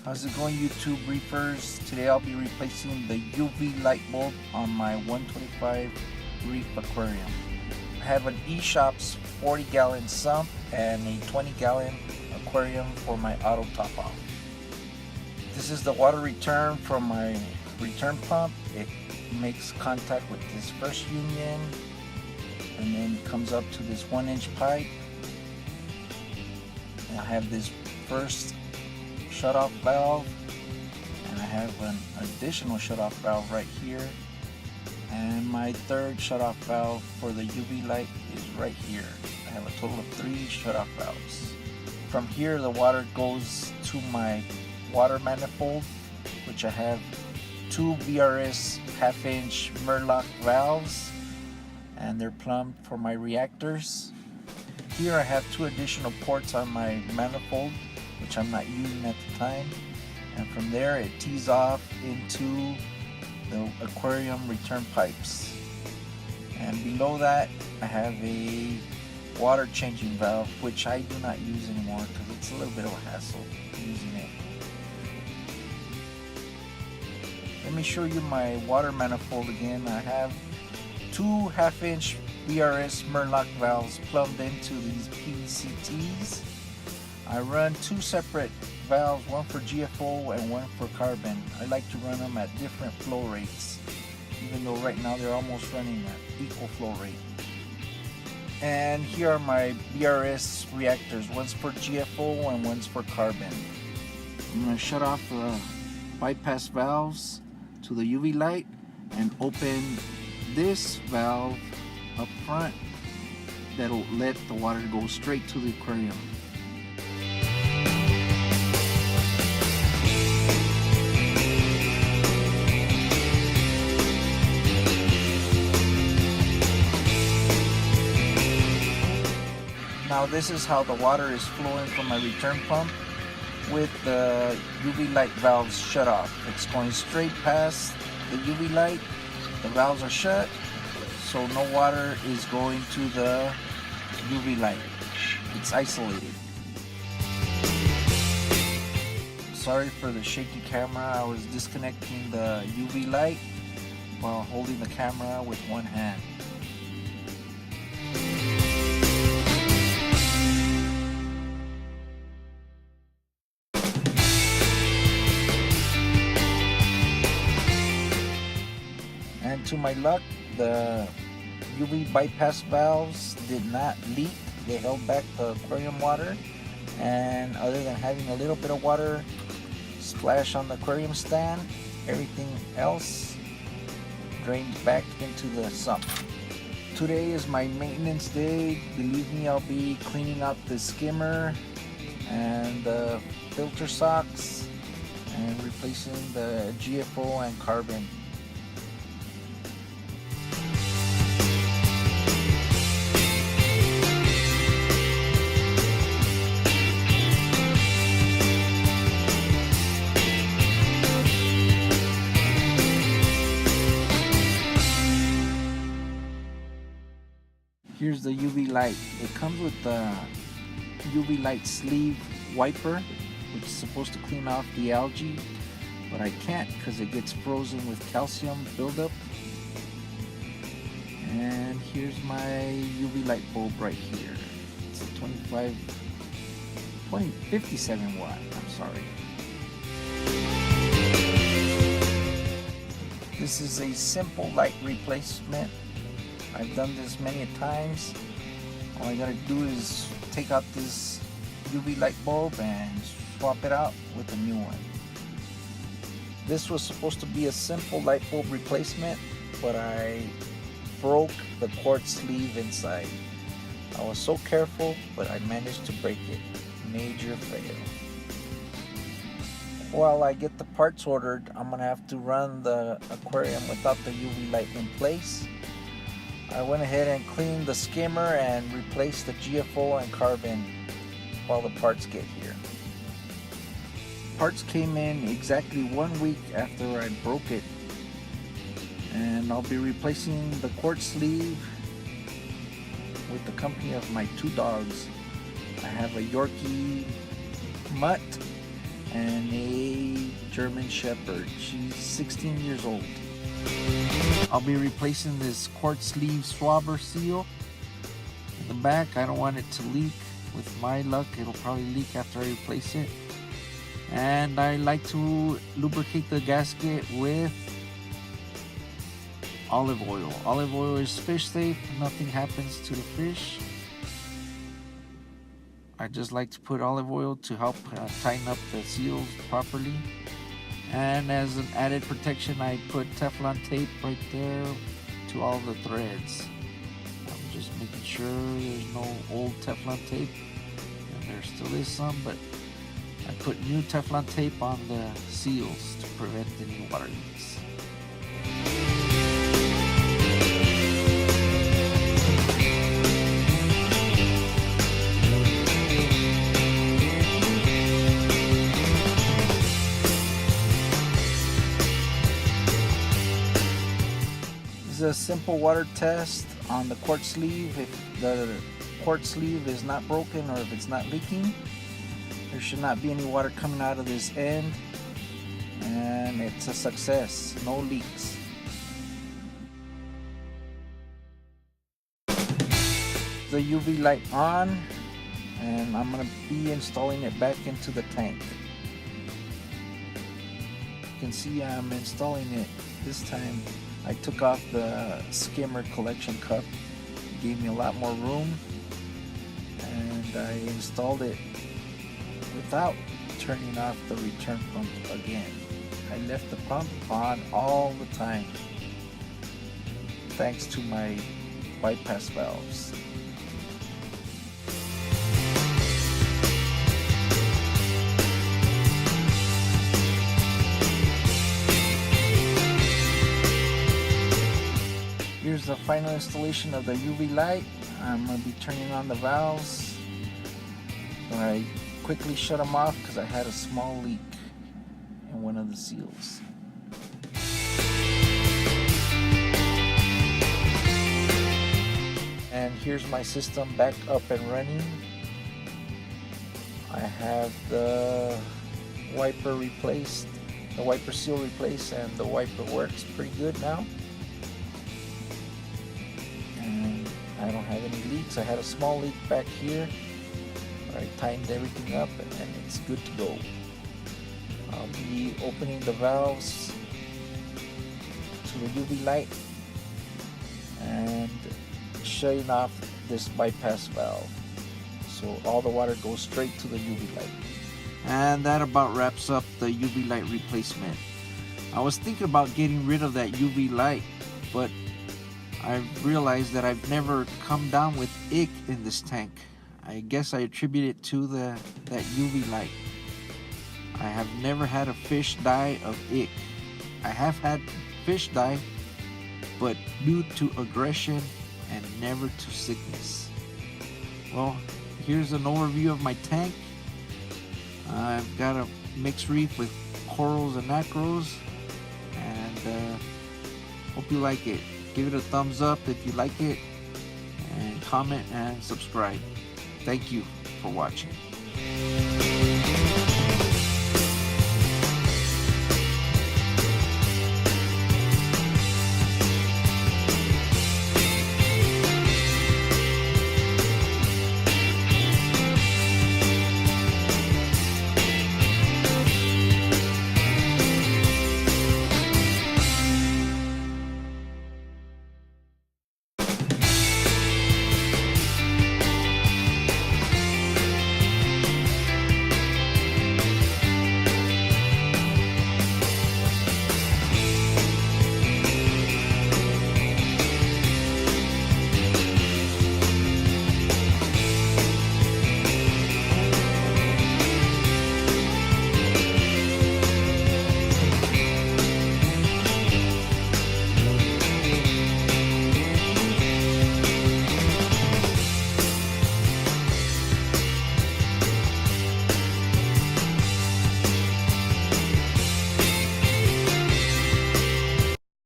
How's it going, YouTube reefers? Today I'll be replacing the UV light bulb on my 125 REEF Aquarium. I have an eShops 40-gallon sump and a 20-gallon aquarium for my auto top off. This is the water return from my return pump. It makes contact with this first union and then comes up to this 1-inch pipe. And I have this first shut-off valve, and I have an additional shut-off valve right here, and my third shut-off valve for the UV light is right here. I have a total of 3 shut-off valves. From here the water goes to my water manifold, which I have 2 VRS half-inch Murloc valves, and they're plumbed for my reactors. Here I have 2 additional ports on my manifold, which I'm not using at the time, and from there it tees off into the aquarium return pipes. And below that I have a water changing valve, which I do not use anymore because it's a little bit of a hassle using it. Let me show you my water manifold again. I have 2 half-inch VRS Murloc valves plumbed into these PVC tees. I run 2 separate valves, one for GFO and one for carbon. I like to run them at different flow rates, even though right now they're almost running at equal flow rate. And here are my VRS reactors, one's for GFO and one's for carbon. I'm going to shut off the bypass valves to the UV light and open this valve up front that'll let the water go straight to the aquarium. Now this is how the water is flowing from my return pump with the UV light valves shut off. It's going straight past the UV light. The valves are shut, so no water is going to the UV light. It's isolated. Sorry for the shaky camera. I was disconnecting the UV light while holding the camera with one hand. And to my luck, the UV bypass valves did not leak. They held back the aquarium water, and other than having a little bit of water splash on the aquarium stand, everything else drained back into the sump. Today is my maintenance day. Believe me, I'll be cleaning out the skimmer and the filter socks and replacing the GFO and carbon. Here's the UV light. It comes with the UV light sleeve wiper, which is supposed to clean off the algae, but I can't because it gets frozen with calcium buildup. And here's my UV light bulb right here. It's a 57 watt, I'm sorry. This is a simple light replacement. I've done this many times. All I gotta do is take out this UV light bulb and swap it out with a new one. This was supposed to be a simple light bulb replacement, but I broke the quartz sleeve inside. I was so careful, but I managed to break it. Major fail. While I get the parts ordered, I'm gonna have to run the aquarium without the UV light in place. I went ahead and cleaned the skimmer and replaced the GFO and carbon while the parts get here. Parts came in exactly 1 week after I broke it, and I'll be replacing the quartz sleeve with the company of my 2 dogs. I have a Yorkie mutt and a German Shepherd. She's 16 years old. I'll be replacing this quart sleeve swabber seal in the back. I don't want it to leak. With my luck, it'll probably leak after I replace it. And I like to lubricate the gasket with olive oil. Olive oil is fish safe, nothing happens to the fish. I just like to put olive oil to help tighten up the seals properly. And as an added protection, I put Teflon tape right there to all the threads. I'm just making sure there's no old Teflon tape, and there still is some, but I put new Teflon tape on the seals to prevent any water leaks. This is a simple water test on the quart sleeve. If the quart sleeve is not broken or if it's not leaking, there should not be any water coming out of this end, and it's a success, no leaks. The UV light on, and I'm going to be installing it back into the tank. You can see I'm installing it. This time I took off the skimmer collection cup. It gave me a lot more room, and I installed it without turning off the return pump again. I left the pump on all the time, thanks to my bypass valves. Here's the final installation of the UV light. I'm going to be turning on the valves. I quickly shut them off because I had a small leak in one of the seals. And here's my system back up and running. I have the wiper replaced, the wiper seal replaced, and the wiper works pretty good now. And I don't have any leaks. I had a small leak back here. I tightened everything up and it's good to go. I'll be opening the valves to the UV light and shutting off this bypass valve, so all the water goes straight to the UV light. And that about wraps up the UV light replacement. I was thinking about getting rid of that UV light, but I've realized that I've never come down with ick in this tank. I guess I attribute it to that UV light. I have never had a fish die of ick. I have had fish die, but due to aggression and never to sickness. Well, here's an overview of my tank. I've got a mixed reef with corals and macros, and hope you like it. Give it a thumbs up if you like it, and comment and subscribe. Thank you for watching.